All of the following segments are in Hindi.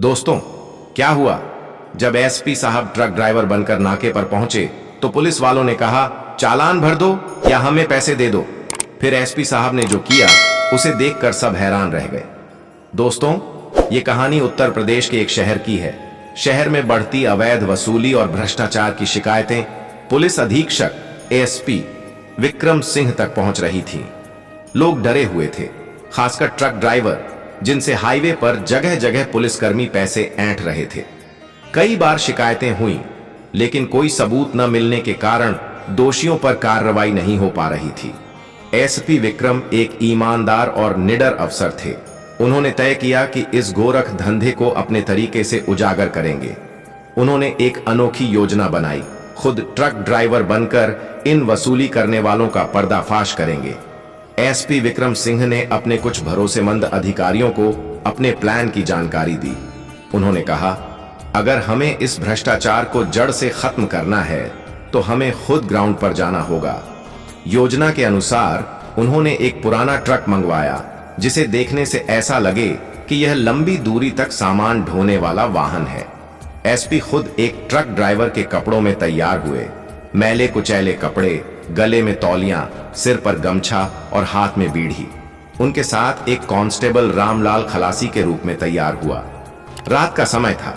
दोस्तों, क्या हुआ? जब एसपी साहब ट्रक ड्राइवर बनकर नाके पर पहुंचे तो पुलिस वालों ने कहा, चालान भर दो या हमें पैसे दे दो। फिर एसपी साहब ने जो किया उसे देखकर सब हैरान रह गए। दोस्तों, ये कहानी उत्तर प्रदेश के एक शहर की है। शहर में बढ़ती अवैध वसूली और भ्रष्टाचार की शिकायतें पुलिस अधीक्षक एएसपी विक्रम सिंह तक पहुंच रही थीं। लोग डरे हुए थे, खासकर ट्रक ड्राइवर, जिनसे हाईवे पर जगह जगह पुलिसकर्मी पैसे ऐंठ रहे थे। कई बार शिकायतें हुई, लेकिन कोई सबूत न मिलने के कारण दोषियों पर कार्रवाई नहीं हो पा रही थी। एसपी विक्रम एक ईमानदार और निडर अफसर थे। उन्होंने तय किया कि इस गोरख धंधे को अपने तरीके से उजागर करेंगे। उन्होंने एक अनोखी योजना बनाई। खुद ट्रक ड्राइवर बनकर इन वसूली करने वालों का पर्दाफाश करेंगे। एसपी विक्रम सिंह ने अपने कुछ भरोसेमंद अधिकारियों को अपने प्लान की जानकारी दी। उन्होंने कहा, अगर हमें इस भ्रष्टाचार को जड़ से खत्म करना है तो हमें खुद ग्राउंड पर जाना होगा। योजना के अनुसार उन्होंने एक पुराना ट्रक मंगवाया, जिसे देखने से ऐसा लगे कि यह लंबी दूरी तक सामान ढोने वाला वाहन है। एसपी खुद एक ट्रक ड्राइवर के कपड़ों में तैयार हुए। मैले कुचैले कपड़े, गले में तौलियां, सिर पर गमछा और हाथ में बीड़ी। उनके साथ एक कांस्टेबल रामलाल खलासी के रूप में तैयार हुआ। रात का समय था।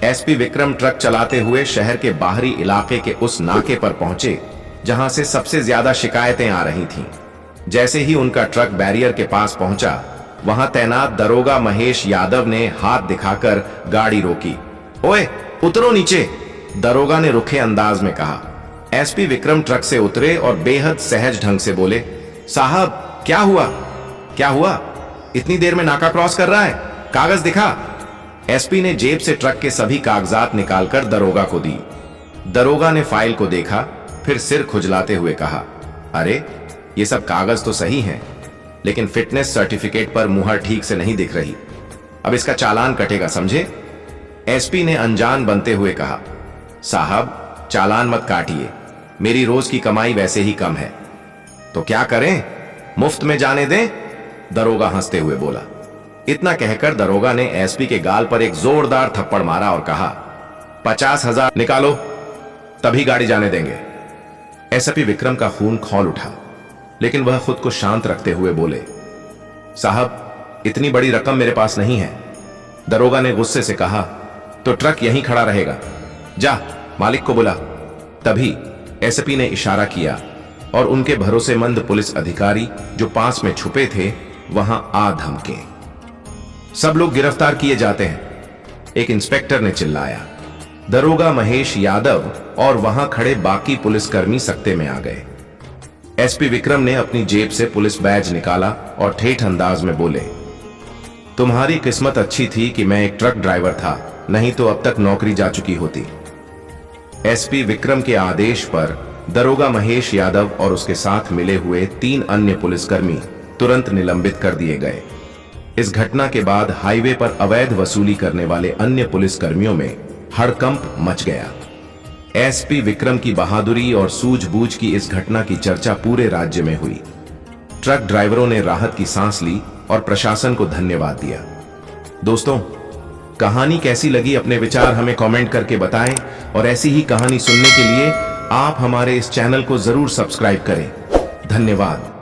एसपी विक्रम ट्रक चलाते हुए शहर के बाहरी इलाके के उस नाके पर पहुंचे जहां से सबसे ज्यादा शिकायतें आ रही थीं। जैसे ही उनका ट्रक बैरियर के पास पहुंचा, वहां तैनात दरोगा महेश यादव ने हाथ दिखाकर गाड़ी रोकी। ओए, उतरो नीचे, दरोगा ने रुखे अंदाज में कहा। एसपी विक्रम ट्रक से उतरे और बेहद सहज ढंग से बोले, साहब क्या हुआ? क्या हुआ? इतनी देर में नाका क्रॉस कर रहा है? कागज दिखा। एसपी ने जेब से ट्रक के सभी कागजात निकालकर दरोगा को दी। दरोगा ने फाइल को देखा, फिर सिर खुजलाते हुए कहा, अरे ये सब कागज तो सही हैं, लेकिन फिटनेस सर्टिफिकेट पर मुहर ठीक से नहीं दिख रही। अब इसका चालान कटेगा, समझे? एसपी ने अनजान बनते हुए कहा, साहब चालान मत काटिए, मेरी रोज की कमाई वैसे ही कम है। तो क्या करें, मुफ्त में जाने दें? दरोगा हंसते हुए बोला। इतना कहकर दरोगा ने एसपी के गाल पर एक जोरदार थप्पड़ मारा और कहा, 50,000 निकालो, तभी गाड़ी जाने देंगे। एसपी विक्रम का खून खौल उठा, लेकिन वह खुद को शांत रखते हुए बोले, साहब इतनी बड़ी रकम मेरे पास नहीं है। दरोगा ने गुस्से से कहा, तो ट्रक यहीं खड़ा रहेगा, जा मालिक को बुला। तभी एसपी ने इशारा किया और उनके भरोसेमंद पुलिस अधिकारी जो पास में छुपे थे वहां आ धमके। सब लोग गिरफ्तार किए जाते हैं, एक इंस्पेक्टर ने चिल्लाया। दरोगा महेश यादव और वहां खड़े बाकी पुलिसकर्मी सकते में आ गए। एसपी विक्रम ने अपनी जेब से पुलिस बैज निकाला और ठेठ अंदाज में बोले, तुम्हारी किस्मत अच्छी थी कि मैं एक ट्रक ड्राइवर था, नहीं तो अब तक नौकरी जा चुकी होती। एसपी विक्रम के आदेश पर दरोगा महेश यादव और उसके साथ मिले हुए 3 अन्य पुलिसकर्मी तुरंत निलंबित कर दिए गए। इस घटना के बाद हाईवे पर अवैध वसूली करने वाले अन्य पुलिसकर्मियों में हड़कंप मच गया। एसपी विक्रम की बहादुरी और सूझबूझ की इस घटना की चर्चा पूरे राज्य में हुई। ट्रक ड्राइवरों ने राहत की सांस ली और प्रशासन को धन्यवाद दिया। दोस्तों, कहानी कैसी लगी अपने विचार हमें कमेंट करके बताएं और ऐसी ही कहानी सुनने के लिए आप हमारे इस चैनल को जरूर सब्सक्राइब करें। धन्यवाद।